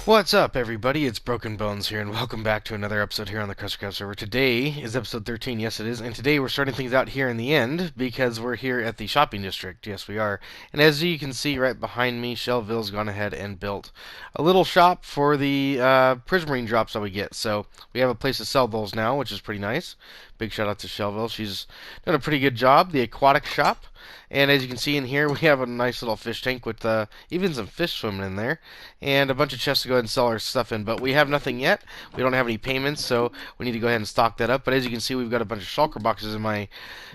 What's up, everybody? It's Broken Bones here, and welcome back to another episode here on the KRUSTYKRAFT server. Today is episode 13, yes it is, and today we're starting things out here in the end because we're here at the shopping district. Yes, we are. And as you can see right behind me, Shelville's gone ahead and built a little shop for the prismarine drops that we get. So we have a place to sell those now, which is pretty nice. Big shout out to Shelville. She's done a pretty good job. The aquatic shop. And as you can see in here, we have a nice little fish tank with even some fish swimming in there, and a bunch of chests to go ahead and sell our stuff in. But we have nothing yet. We don't have any payments, so we need to go ahead and stock that up. But as you can see, we've got a bunch of shulker boxes in my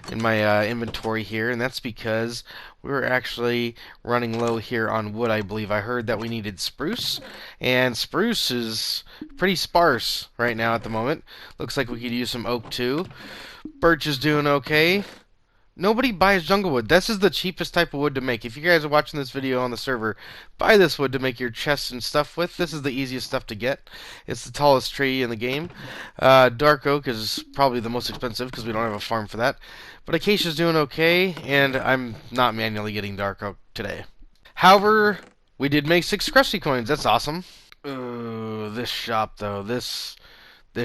inventory here, and that's because we're actually running low here on wood. I believe I heard that we needed spruce, and spruce is pretty sparse right now at the moment. Looks like we could use some oak too. Birch is doing okay. Nobody buys jungle wood. This is the cheapest type of wood to make. If you guys are watching this video on the server, buy this wood to make your chests and stuff with. This is the easiest stuff to get. It's the tallest tree in the game. Dark oak is probably the most expensive because we don't have a farm for that. But acacia's doing okay, and I'm not manually getting dark oak today. However, we did make 6 crusty coins. That's awesome. This shop, though. This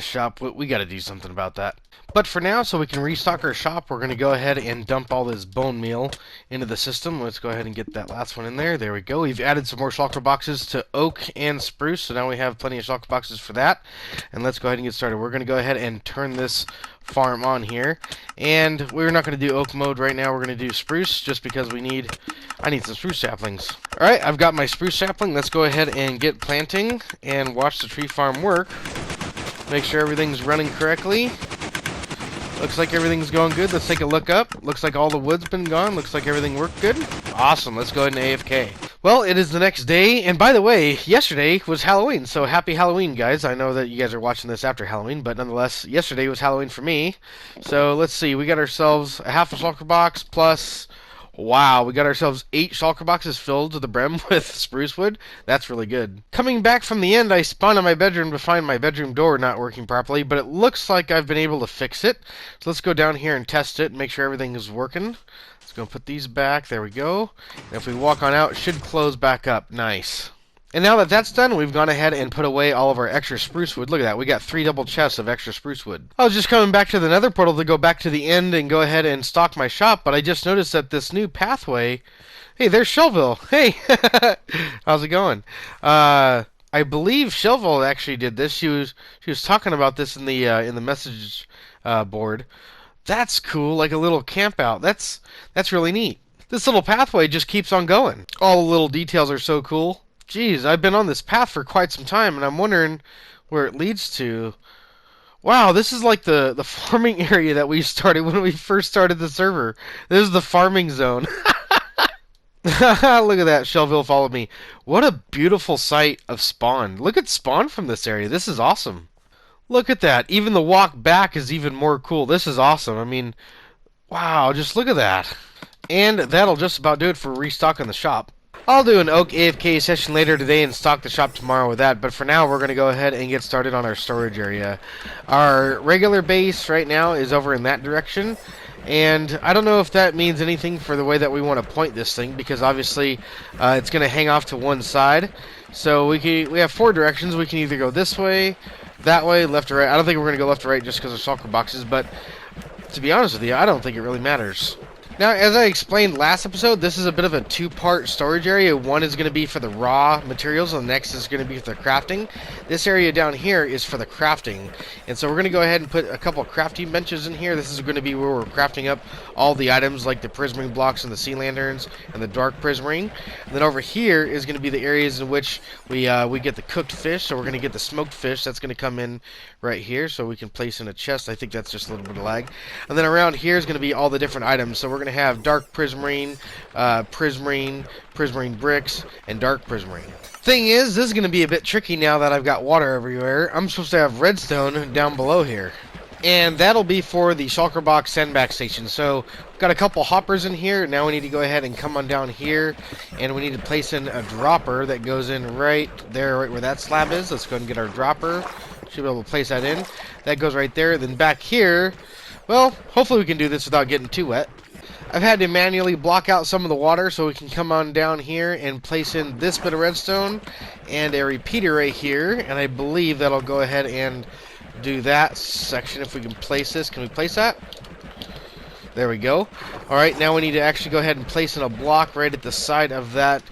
shop, we got to do something about that. But for now, so we can restock our shop, we're going to go ahead and dump all this bone meal into the system. Let's go ahead and get that last one in there. There we go. We've added some more shulker boxes to oak and spruce, so now we have plenty of shulker boxes for that. And let's go ahead and get started. We're going to go ahead and turn this farm on here. And we're not going to do oak mode right now. We're going to do spruce just because I need some spruce saplings. Alright, I've got my spruce sapling. Let's go ahead and get planting and watch the tree farm work. Make sure everything's running correctly. Looks like everything's going good. Let's take a look up. Looks like all the wood's been gone. Looks like everything worked good. Awesome. Let's go ahead and AFK. Well, it is the next day, and by the way, yesterday was Halloween, so happy Halloween, guys. I know that you guys are watching this after Halloween, but nonetheless, yesterday was Halloween for me. So let's see. We got ourselves a half a shulker box plus... Wow, we got ourselves 8 shulker boxes filled to the brim with spruce wood. That's really good. Coming back from the end, I spawned in my bedroom to find my bedroom door not working properly, but it looks like I've been able to fix it. So let's go down here and test it and make sure everything is working. Let's go put these back. There we go. And if we walk on out, it should close back up. Nice. And now that that's done, we've gone ahead and put away all of our extra spruce wood. Look at that. We got 3 double chests of extra spruce wood. I was just coming back to the nether portal to go back to the end and go ahead and stock my shop, but I just noticed that this new pathway... Hey, there's Shelville. Hey! How's it going? I believe Shelville actually did this. She was talking about this in the message board. That's cool, like a little camp out. That's really neat. This little pathway just keeps on going. All the little details are so cool. Geez, I've been on this path for quite some time, and I'm wondering where it leads to. Wow, this is like the farming area that we started when we first started the server. This is the farming zone. Look at that, Shelville followed me. What a beautiful sight of spawn. Look at spawn from this area. This is awesome. Look at that. Even the walk back is even more cool. This is awesome. I mean, wow, just look at that. And that'll just about do it for restocking the shop. I'll do an oak AFK session later today and stock the shop tomorrow with that, but for now we're going to go ahead and get started on our storage area. Our regular base right now is over in that direction, and I don't know if that means anything for the way that we want to point this thing, because obviously it's going to hang off to one side. So we have 4 directions. We can either go this way, that way, left or right. I don't think we're going to go left or right just because of shulker boxes, but to be honest with you, I don't think it really matters. Now, as I explained last episode, this is a bit of a 2-part storage area. One is going to be for the raw materials, and the next is going to be for the crafting. This area down here is for the crafting. And so we're going to go ahead and put a couple of crafting benches in here. This is going to be where we're crafting up all the items like the prismarine blocks and the sea lanterns and the dark prismarine. And then over here is going to be the areas in which we get the cooked fish. So we're going to get the smoked fish. That's going to come in right here so we can place in a chest. I think that's just a little bit of lag. And then around here is going to be all the different items. So we're going to have dark prismarine, prismarine bricks, and dark prismarine. Thing is, this is going to be a bit tricky now that I've got water everywhere. I'm supposed to have redstone down below here. And that'll be for the shulker box sandbag station. So, we've got a couple hoppers in here. Now we need to go ahead and come on down here. And we need to place in a dropper that goes in right there, right where that slab is. Let's go ahead and get our dropper. Should be able to place that in. That goes right there. Then back here, well, hopefully we can do this without getting too wet. I've had to manually block out some of the water so we can come on down here and place in this bit of redstone and a repeater right here, and I believe that'll go ahead and do that section. If we can place this, can we place that? There we go. Alright, now we need to actually go ahead and place in a block right at the side of that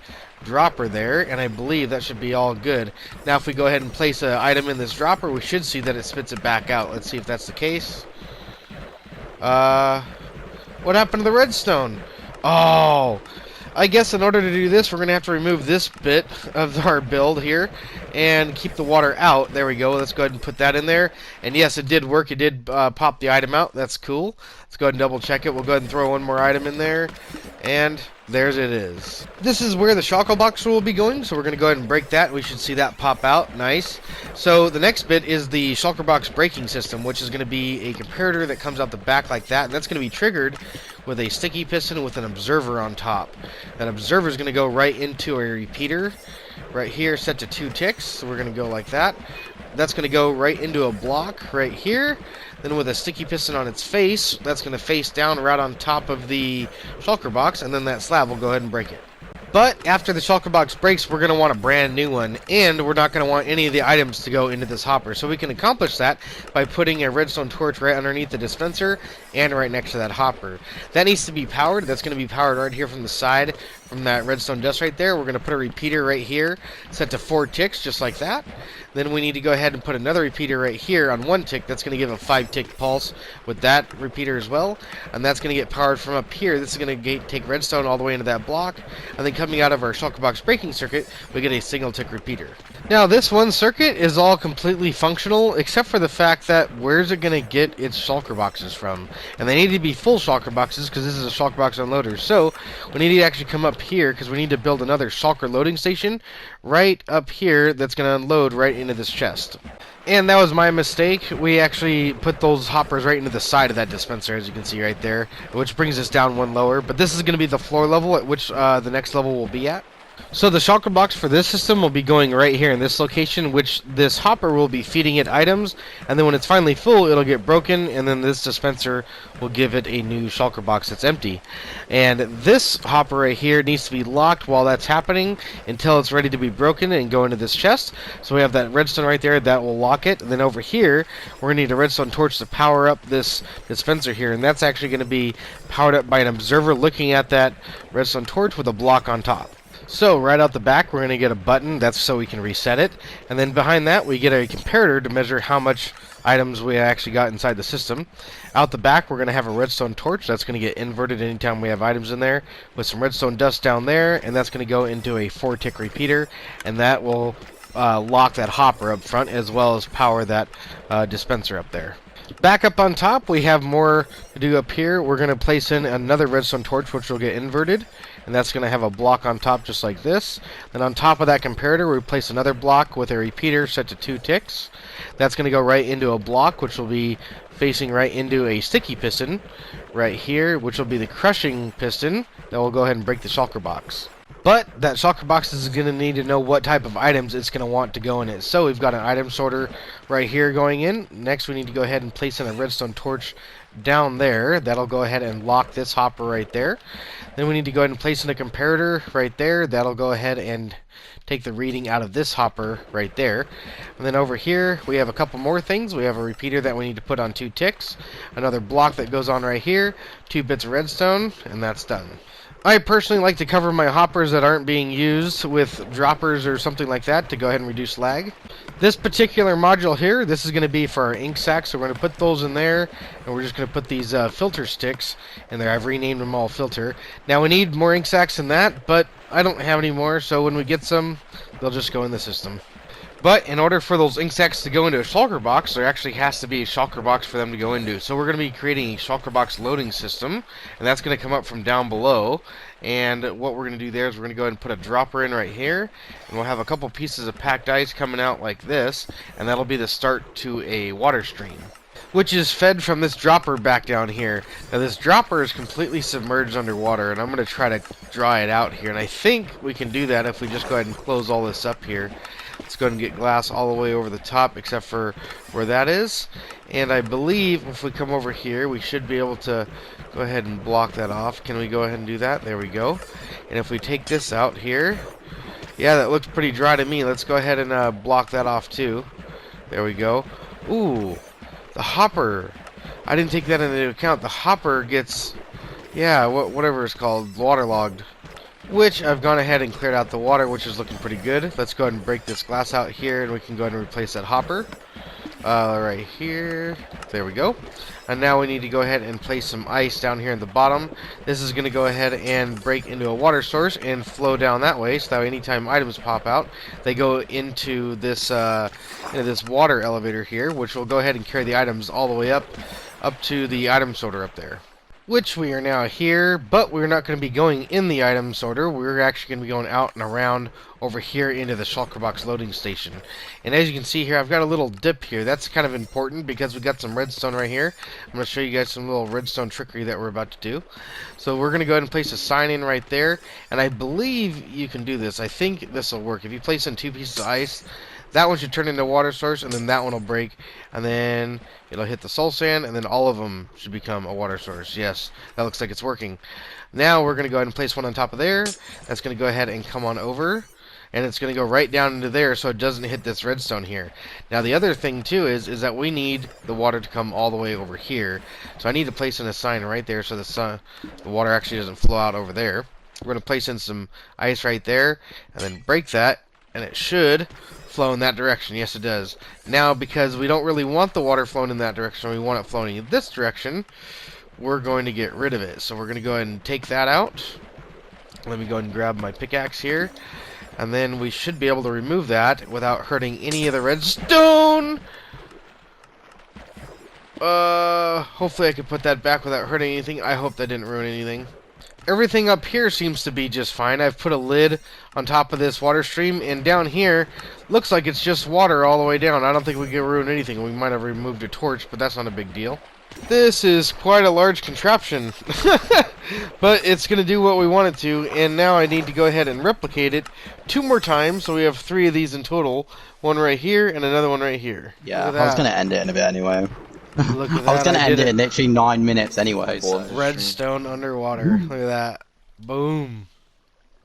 dropper there, and I believe that should be all good. Now if we go ahead and place an item in this dropper, we should see that it spits it back out. Let's see if that's the case. What happened to the redstone? Oh, I guess in order to do this, we're going to have to remove this bit of our build here and keep the water out. There we go. Let's go ahead and put that in there. And yes, it did work. It did pop the item out. That's cool. Let's go ahead and double check it. We'll go ahead and throw one more item in there. And there's it is. This is where the shulker box will be going, so we're going to go ahead and break that. We should see that pop out. Nice. So the next bit is the shulker box braking system, which is going to be a comparator that comes out the back like that, and that's going to be triggered with a sticky piston with an observer on top. That observer is going to go right into a repeater right here, set to 2 ticks. So we're going to go like that. That's going to go right into a block right here. Then with a sticky piston on its face, that's going to face down right on top of the shulker box, and then that slab will go ahead and break it. But after the shulker box breaks, we're going to want a brand new one, and we're not going to want any of the items to go into this hopper. So we can accomplish that by putting a redstone torch right underneath the dispenser and right next to that hopper. That needs to be powered. That's going to be powered right here from the side from that redstone dust right there. We're going to put a repeater right here, set to 4 ticks, just like that. Then we need to go ahead and put another repeater right here on 1 tick. That's going to give a 5-tick pulse with that repeater as well. And that's going to get powered from up here. This is going to take redstone all the way into that block. And then coming out of our shulker box braking circuit, we get a single-tick repeater. Now, this one circuit is all completely functional, except for the fact that where's it going to get its shulker boxes from? And they need to be full shulker boxes, because this is a shulker box unloader. So, we need to actually come up here, because we need to build another shulker loading station right up here that's going to unload right into this chest. And that was my mistake. We actually put those hoppers right into the side of that dispenser, as you can see right there, which brings us down one lower. But this is going to be the floor level at which the next level will be at. So the shulker box for this system will be going right here in this location, which this hopper will be feeding it items, and then when it's finally full, it'll get broken, and then this dispenser will give it a new shulker box that's empty. And this hopper right here needs to be locked while that's happening until it's ready to be broken and go into this chest. So we have that redstone right there that will lock it, and then over here, we're going to need a redstone torch to power up this dispenser here, and that's actually going to be powered up by an observer looking at that redstone torch with a block on top. So, right out the back, we're going to get a button. That's so we can reset it. And then behind that, we get a comparator to measure how much items we actually got inside the system. Out the back, we're going to have a redstone torch. That's going to get inverted anytime we have items in there, with some redstone dust down there. And that's going to go into a 4-tick repeater. And that will lock that hopper up front, as well as power that dispenser up there. Back up on top, we have more to do up here. We're going to place in another redstone torch, which will get inverted, and that's going to have a block on top just like this. Then on top of that comparator, we place another block with a repeater set to 2 ticks. That's going to go right into a block, which will be facing right into a sticky piston right here, which will be the crushing piston that will go ahead and break the shulker box. But that shulker box is going to need to know what type of items it's going to want to go in it. So we've got an item sorter right here going in. Next we need to go ahead and place in a redstone torch down there. That'll go ahead and lock this hopper right there. Then we need to go ahead and place in a comparator right there. That'll go ahead and take the reading out of this hopper right there. And then over here we have a couple more things. We have a repeater that we need to put on 2 ticks. Another block that goes on right here. 2 bits of redstone, and that's done. I personally like to cover my hoppers that aren't being used with droppers or something like that to go ahead and reduce lag. This particular module here, this is going to be for our ink sacks, so we're going to put those in there, and we're just going to put these filter sticks in there. I've renamed them all filter. Now we need more ink sacks than that, but I don't have any more, so when we get some, they'll just go in the system. But in order for those ink sacks to go into a shulker box, there actually has to be a shulker box for them to go into. So we're going to be creating a shulker box loading system, and that's going to come up from down below. And what we're going to do there is we're going to go ahead and put a dropper in right here, and we'll have a couple pieces of packed ice coming out like this, and that'll be the start to a water stream, which is fed from this dropper back down here. Now this dropper is completely submerged underwater, and I'm going to try to dry it out here, and I think we can do that if we just go ahead and close all this up here. Let's go ahead and get glass all the way over the top, except for where that is. And I believe if we come over here, we should be able to go ahead and block that off. Can we go ahead and do that? There we go. And if we take this out here, yeah, that looks pretty dry to me. Let's go ahead and block that off too. There we go. Ooh, the hopper. I didn't take that into account. The hopper gets, yeah, whatever it's called, waterlogged. Which I've gone ahead and cleared out the water, which is looking pretty good. Let's go ahead and break this glass out here, and we can go ahead and replace that hopper. Right here. There we go. And now we need to go ahead and place some ice down here in the bottom. This is going to go ahead and break into a water source and flow down that way, so that way anytime items pop out, they go into this this water elevator here, which will go ahead and carry the items all the way up to the item sorter up there. Which we are now here, but we're not going to be going in the item sorter. We're actually going to be going out and around over here into the shulker box loading station. And as you can see here, I've got a little dip here. That's kind of important because we got some redstone right here. I'm going to show you guys some little redstone trickery that we're about to do. So we're going to go ahead and place a sign in right there. And I believe you can do this. I think this will work. If you place in 2 pieces of ice, that one should turn into a water source, and then that one will break, and then it'll hit the soul sand, and then all of them should become a water source. Yes, that looks like it's working. Now we're going to go ahead and place one on top of there. That's going to go ahead and come on over, and it's going to go right down into there so it doesn't hit this redstone here. Now the other thing too is that we need the water to come all the way over here. So I need to place in a sign right there so the water actually doesn't flow out over there. We're going to place in some ice right there, and then break that, and it should flow in that direction. Yes, it does. Now, because we don't really want the water flowing in that direction, we want it flowing in this direction, we're going to get rid of it. So we're going to go ahead and take that out. Let me go ahead and grab my pickaxe here. And then we should be able to remove that without hurting any of the redstone. Hopefully I can put that back without hurting anything. I hope that didn't ruin anything. Everything up here seems to be just fine. I've put a lid on top of this water stream, and down here looks like it's just water all the way down. I don't think we can ruin anything. We might have removed a torch, but that's not a big deal. This is quite a large contraption, but it's going to do what we want it to, and now I need to go ahead and replicate it 2 more times, so we have 3 of these in total. One right here, and another one right here. Yeah, I was going to end it in a bit anyway. Look at that. I was going to end it in literally 9 minutes anyway. So. Redstone underwater. Look at that. Boom.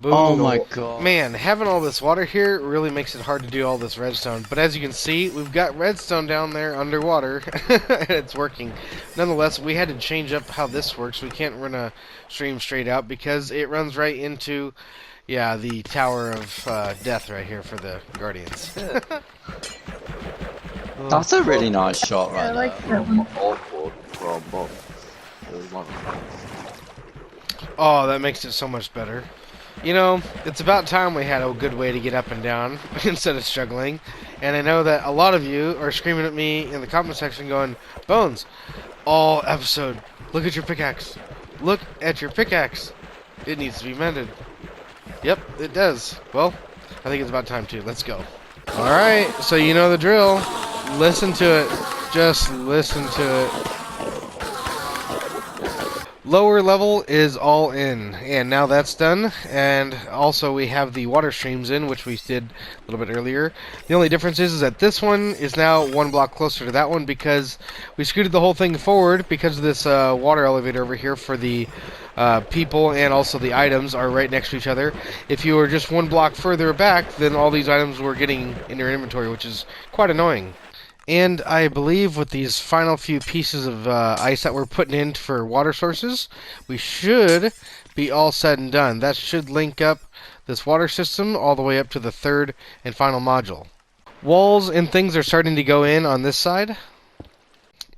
Boom. Oh my god. Man, having all this water here really makes it hard to do all this redstone. But as you can see, we've got redstone down there underwater. And it's working. Nonetheless, we had to change up how this works. We can't run a stream straight out because it runs right into, yeah, the Tower of Death right here for the Guardians. That's a really nice shot right I like there. that one. Oh, that makes it so much better. You know, it's about time we had a good way to get up and down instead of struggling. And I know that a lot of you are screaming at me in the comment section going, Bones, all episode, look at your pickaxe. Look at your pickaxe. It needs to be mended. Yep, it does. Well, I think it's about time too. Let's go. Alright, so you know the drill. Listen to it. Just listen to it. Lower level is all in, and now that's done. And also we have the water streams in, which we did a little bit earlier. The only difference is that this one is now 1 block closer to that one because we scooted the whole thing forward because of this water elevator over here for the people, and also the items are right next to each other. If you were just 1 block further back, then all these items were getting in your inventory, which is quite annoying. And I believe with these final few pieces of ice that we're putting in for water sources, we should be all said and done. That should link up this water system all the way up to the 3rd and final module. Walls and things are starting to go in on this side.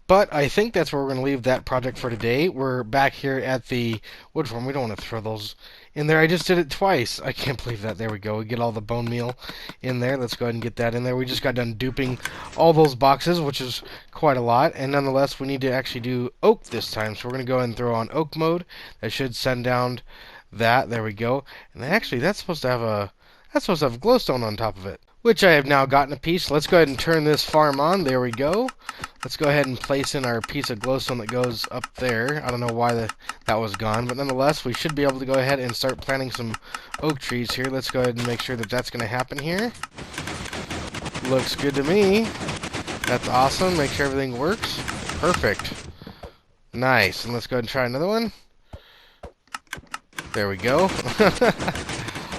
But I think that's where we're going to leave that project for today. We're back here at the wood farm. We don't want to throw those in there. I just did it twice. I can't believe that. There we go. We get all the bone meal in there. Let's go ahead and get that in there. We just got done duping all those boxes, which is quite a lot. And nonetheless, we need to actually do oak this time. So we're going to go ahead and throw on oak mode. That should send down that. There we go. And actually, that's supposed to have a glowstone on top of it, which I have now gotten a piece. Let's go ahead and turn this farm on. There we go. Let's go ahead and place in our piece of glowstone that goes up there. I don't know why that was gone, but nonetheless, we should be able to go ahead and start planting some oak trees here. Let's go ahead and make sure that that's going to happen here. Looks good to me. That's awesome. Make sure everything works. Perfect. Nice. And let's go ahead and try another one. There we go.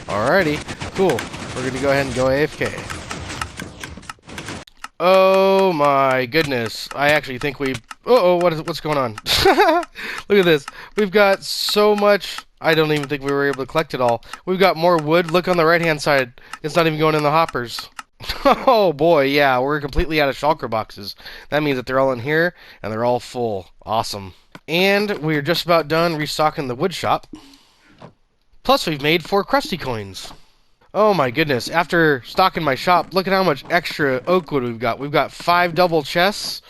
Alrighty. Cool. We're going to go ahead and go AFK. Oh my goodness. I actually think we... Uh-oh, what's going on? Look at this. We've got so much... I don't even think we were able to collect it all. We've got more wood. Look on the right-hand side. It's not even going in the hoppers. Oh boy, yeah, we're completely out of shulker boxes. That means that they're all in here, and they're all full. Awesome. And we're just about done restocking the wood shop. Plus, we've made 4 crusty coins. Oh my goodness, after stocking my shop, look at how much extra oak wood we've got. We've got 5 double chests,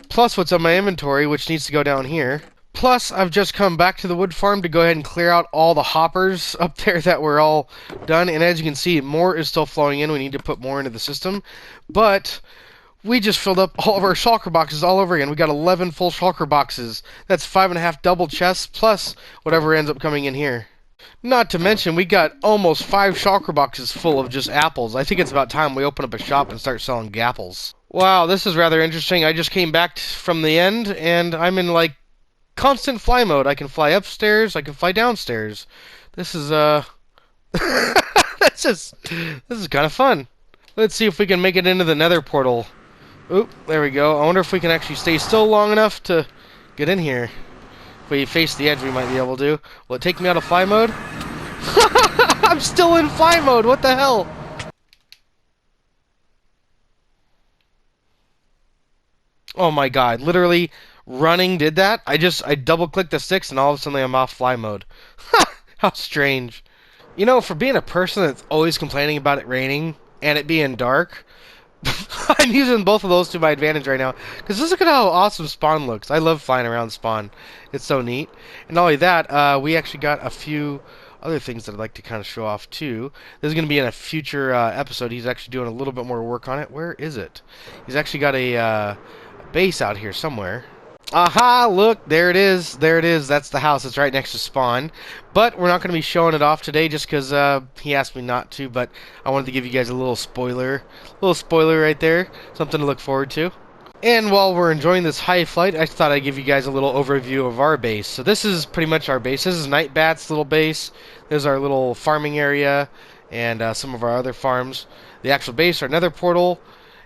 plus what's on my inventory, which needs to go down here. Plus, I've just come back to the wood farm to go ahead and clear out all the hoppers up there that were all done. And as you can see, more is still flowing in. We need to put more into the system. But we just filled up all of our shulker boxes all over again. We got 11 full shulker boxes. That's 5.5 double chests, plus whatever ends up coming in here. Not to mention, we got almost 5 shulker boxes full of just apples. I think it's about time we open up a shop and start selling apples. Wow, this is rather interesting. I just came back from the end, and I'm in, like, constant fly mode. I can fly upstairs, I can fly downstairs. This is, this is kind of fun. Let's see if we can make it into the nether portal. Oop, there we go. I wonder if we can actually stay still long enough to get in here. If we face the edge, we might be able to. Will it take me out of fly mode? I'm still in fly mode, what the hell? Oh my god, literally running did that. I double clicked the sticks and all of a sudden I'm off fly mode. How strange. You know, for being a person that's always complaining about it raining and it being dark, I'm using both of those to my advantage right now. Because look at how awesome spawn looks. I love flying around spawn. It's so neat. And not only that, we actually got a few other things that I'd like to kind of show off too. This is going to be in a future episode. He's actually doing a little bit more work on it. Where is it? He's actually got a base out here somewhere. Aha, look, there it is. There it is. That's the house. It's right next to spawn. But we're not going to be showing it off today just because he asked me not to. But I wanted to give you guys a little spoiler. A little spoiler right there. Something to look forward to. And while we're enjoying this high flight, I thought I'd give you guys a little overview of our base. So this is pretty much our base. This is Nightbat's little base. There's our little farming area and some of our other farms. The actual base, our nether portal.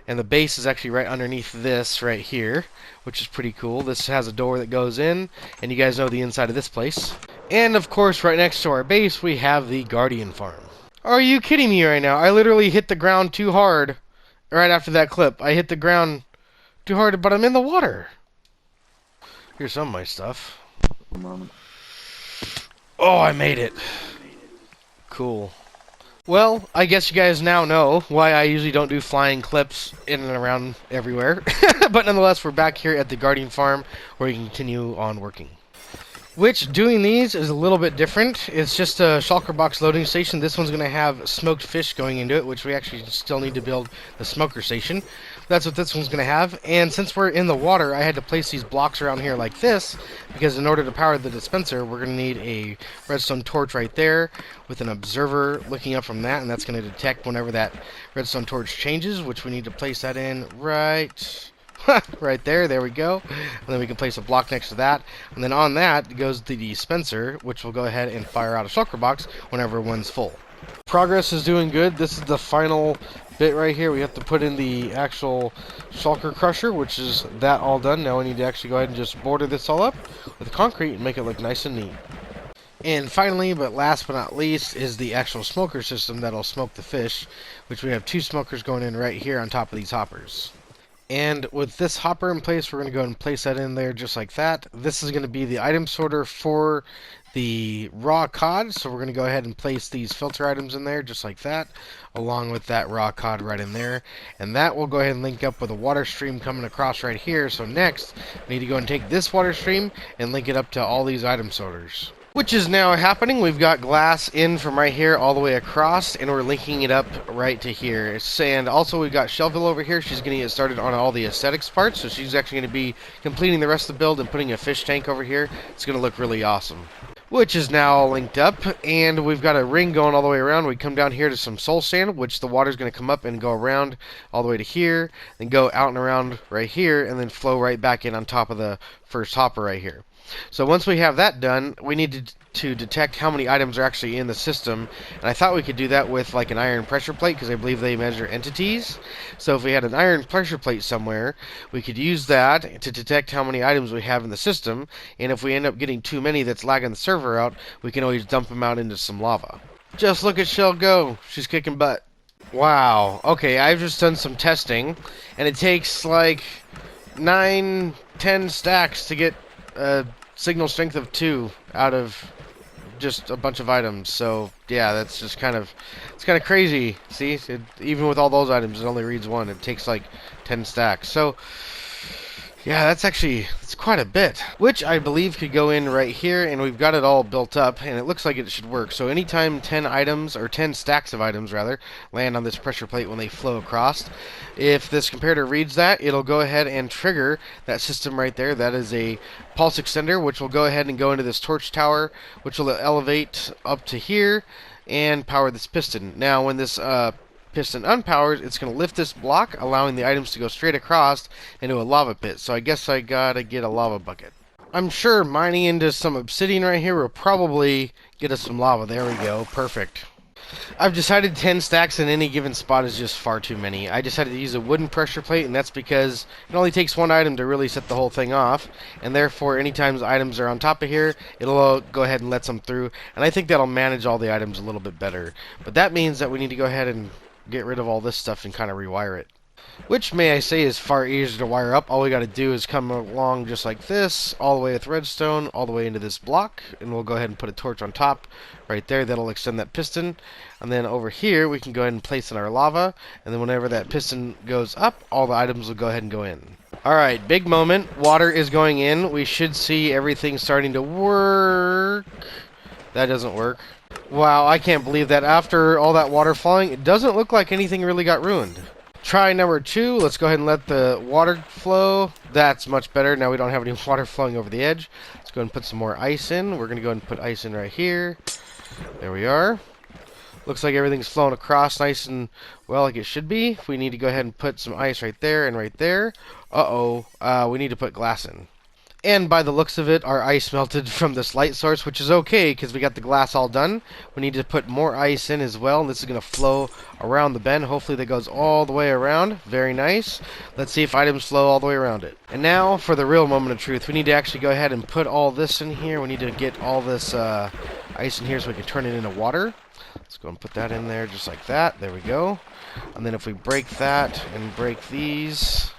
And the base is actually right underneath this right here, which is pretty cool. This has a door that goes in, and you guys know the inside of this place. And of course, right next to our base, we have the Guardian Farm. Are you kidding me right now? I literally hit the ground too hard right after that clip. I hit the ground too hard, but I'm in the water. Here's some of my stuff. Oh, I made it. Cool. Well, I guess you guys now know why I usually don't do flying clips in and around everywhere. But nonetheless, we're back here at the Guardian Farm where we can continue on working. Which, doing these is a little bit different. It's just a shulker box loading station. This one's going to have smoked fish going into it, which we actually still need to build the smoker station. That's what this one's going to have. And since we're in the water, I had to place these blocks around here like this, because in order to power the dispenser, we're going to need a redstone torch right there with an observer looking up from that, and that's going to detect whenever that redstone torch changes, which we need to place that in right right there. There we go. And then we can place a block next to that. And then on that goes the dispenser, which will go ahead and fire out a shulker box whenever one's full. Progress is doing good. This is the final bit right here. We have to put in the actual shulker crusher, which is that all done. Now we need to actually go ahead and just border this all up with concrete and make it look nice and neat. And finally, but last but not least, is the actual smoker system that'll smoke the fish, which we have 2 smokers going in right here on top of these hoppers. And with this hopper in place, we're going to go ahead and place that in there just like that. This is going to be the item sorter for the raw cod, so we're going to go ahead and place these filter items in there just like that, along with that raw cod right in there. And that will go ahead and link up with a water stream coming across right here. So next, we need to go and take this water stream and link it up to all these item sorters. Which is now happening. We've got glass in from right here all the way across, and we're linking it up right to here. And also we've got Shelville over here. She's going to get started on all the aesthetics parts, so she's actually going to be completing the rest of the build and putting a fish tank over here. It's going to look really awesome. which is now all linked up, and we've got a ring going all the way around. We come down here to some soul sand, which the water's going to come up and go around all the way to here, and go out and around right here, and then flow right back in on top of the first hopper right here. So once we have that done, we need to detect how many items are actually in the system, and I thought we could do that with like an iron pressure plate, because I believe they measure entities. So if we had an iron pressure plate somewhere, we could use that to detect how many items we have in the system, and if we end up getting too many that's lagging the server out, we can always dump them out into some lava. Just look at Shell go. She's kicking butt. Wow. Okay, I've just done some testing, and it takes like 9-10 stacks to get a signal strength of 2 out of just a bunch of items. So yeah, that's just it's kind of crazy. See, even with all those items, it only reads 1. It takes like 10 stacks. So yeah, it's quite a bit, which I believe could go in right here, and we've got it all built up, and it looks like it should work. So anytime 10 items, or 10 stacks of items rather, land on this pressure plate when they flow across, if this comparator reads that, it'll go ahead and trigger that system right there. That is a pulse extender, which will go ahead and go into this torch tower, which will elevate up to here and power this piston. Now when this piston unpowered, it's going to lift this block, allowing the items to go straight across into a lava pit. So I guess I gotta get a lava bucket. I'm sure mining into some obsidian right here will probably get us some lava. There we go. Perfect. I've decided 10 stacks in any given spot is just far too many. I decided to use a wooden pressure plate, and that's because it only takes 1 item to really set the whole thing off, and therefore anytime the items are on top of here, it'll go ahead and let them through, and I think that'll manage all the items a little bit better. But that means that we need to go ahead and get rid of all this stuff and kind of rewire it, which may I say is far easier to wire up. All we got to do is come along just like this, all the way with redstone, all the way into this block, and we'll go ahead and put a torch on top right there. That'll extend that piston, and then over here we can go ahead and place in our lava, and then whenever that piston goes up, all the items will go ahead and go in. Alright, big moment. Water is going in. We should see everything starting to work. That doesn't work. Wow, I can't believe that after all that water falling, it doesn't look like anything really got ruined. Try number 2. Let's go ahead and let the water flow. That's much better. Now we don't have any water flowing over the edge. Let's go ahead and put some more ice in. We're going to go ahead and put ice in right here. There we are. Looks like everything's flowing across nice and well like it should be. We need to go ahead and put some ice right there and right there. We need to put glass in. And by the looks of it, our ice melted from this light source, which is okay because we got the glass all done. We need to put more ice in as well, and this is going to flow around the bend. Hopefully that goes all the way around. Very nice. Let's see if items flow all the way around it. And now for the real moment of truth. We need to actually go ahead and put all this in here. We need to get all this ice in here so we can turn it into water. Let's go and put that in there just like that. There we go. And then if we break that and break these,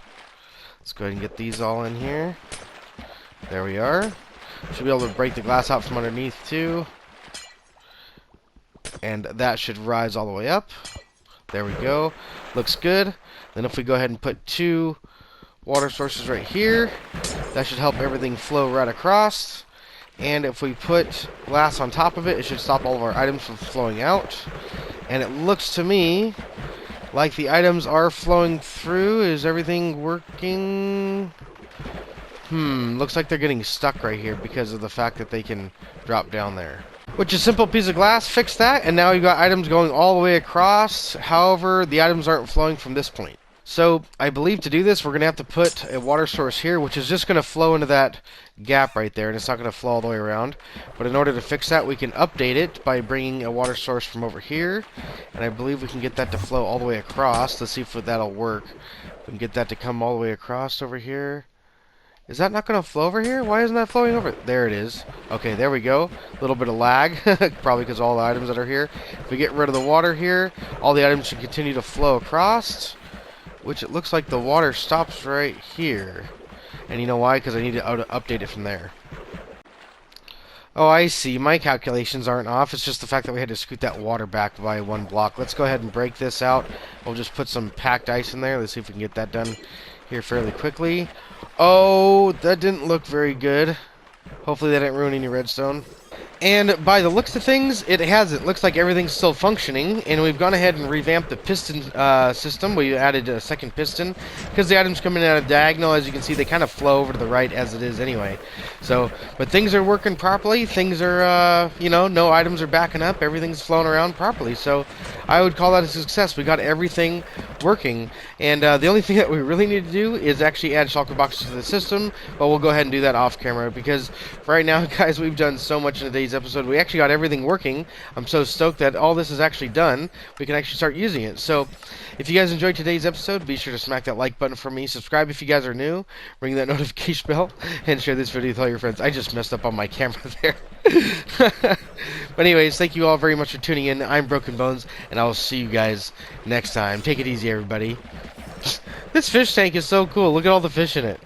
let's go ahead and get these all in here. There we are. Should be able to break the glass out from underneath too. And that should rise all the way up. There we go. Looks good. Then if we go ahead and put 2 water sources right here, that should help everything flow right across. And if we put glass on top of it, it should stop all of our items from flowing out. And it looks to me like the items are flowing through. Is everything working? Looks like they're getting stuck right here because of the fact that they can drop down there. Which is a simple piece of glass, fix that, and now you've got items going all the way across. However, the items aren't flowing from this point. So, I believe to do this, we're going to have to put a water source here, which is just going to flow into that gap right there, and it's not going to flow all the way around. But in order to fix that, we can update it by bringing a water source from over here, and I believe we can get that to flow all the way across. Let's see if that'll work. We can get that to come all the way across over here. Is that not going to flow over here? Why isn't that flowing over? There it is. Okay, there we go. A little bit of lag, probably because of all the items that are here. If we get rid of the water here, all the items should continue to flow across, which it looks like the water stops right here. And you know why? Because I need to update it from there. Oh, I see. My calculations aren't off. It's just the fact that we had to scoot that water back by 1 block. Let's go ahead and break this out. We'll just put some packed ice in there. Let's see if we can get that done here fairly quickly. Oh, that didn't look very good. Hopefully that didn't ruin any redstone. And by the looks of things, it has. It looks like everything's still functioning, and we've gone ahead and revamped the piston system. We added a second piston because the items coming out of diagonal, as you can see, they kind of flow over to the right as it is anyway. So, but things are working properly. Things are, you know, no items are backing up. Everything's flowing around properly. So, I would call that a success. We got everything working, and the only thing that we really need to do is actually add shulker boxes to the system. But we'll go ahead and do that off camera because right now, guys, we've done so much in today's episode. We actually got everything working. I'm so stoked that all this is actually done. We can actually start using it. So if you guys enjoyed today's episode, be sure to smack that like button for me. Subscribe if you guys are new. Ring that notification bell and share this video with all your friends. I just messed up on my camera there. But anyways, thank you all very much for tuning in. I'm Broken Bones, and I will see you guys next time. Take it easy, everybody. This fish tank is so cool. Look at all the fish in it.